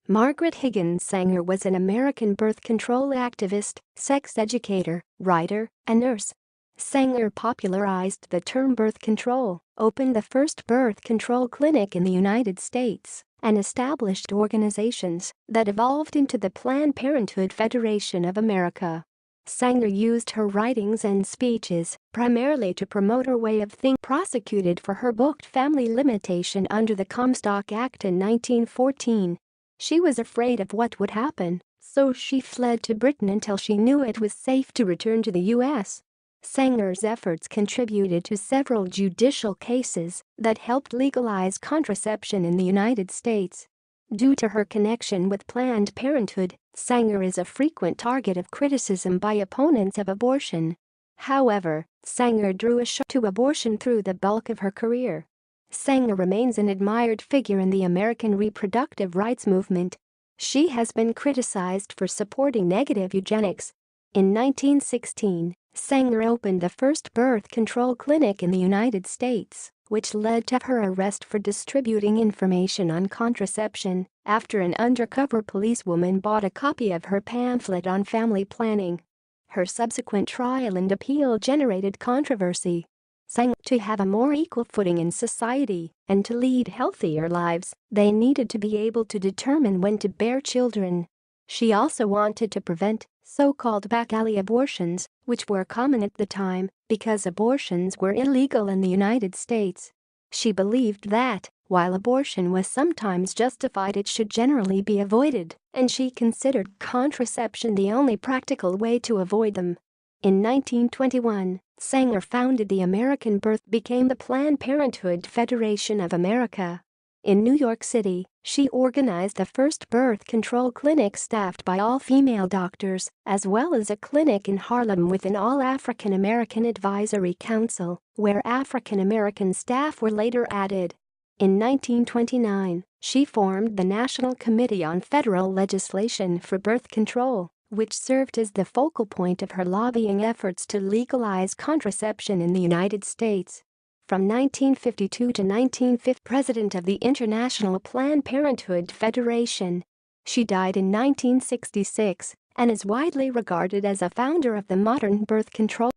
Margaret Sanger was an American birth control activist, sex educator, writer, and nurse. Sanger popularized the term birth control, opened the first birth control clinic in the United States, and established organizations that evolved into the Planned Parenthood Federation of America. Sanger used her writings and speeches primarily to promote her way of thinking. Prosecuted for her book Family Limitation under the Comstock Act in 1914. She was afraid of what would happen, so she fled to Britain until she knew it was safe to return to the U.S. Sanger's efforts contributed to several judicial cases that helped legalize contraception in the United States. Due to her connection with Planned Parenthood, Sanger is a frequent target of criticism by opponents of abortion. However, Sanger drew a short to abortion through the bulk of her career. Sanger remains an admired figure in the American reproductive rights movement. She has been criticized for supporting negative eugenics. In 1916, Sanger opened the first birth control clinic in the United States, which led to her arrest for distributing information on contraception after an undercover policewoman bought a copy of her pamphlet on family planning. Her subsequent trial and appeal generated controversy. Saying to have a more equal footing in society and to lead healthier lives, they needed to be able to determine when to bear children. She also wanted to prevent so-called back alley abortions, which were common at the time because abortions were illegal in the United States. She believed that, while abortion was sometimes justified, it should generally be avoided, and she considered contraception the only practical way to avoid them. In 1921, Sanger founded the American became the Planned Parenthood Federation of America. In New York City, she organized the first birth control clinic staffed by all-female doctors, as well as a clinic in Harlem with an all-African American advisory council, where African American staff were later added. In 1929, she formed the National Committee on Federal Legislation for Birth Control, which served as the focal point of her lobbying efforts to legalize contraception in the United States. From 1952 to 1950, president of the International Planned Parenthood Federation. She died in 1966 and is widely regarded as a founder of the modern birth control.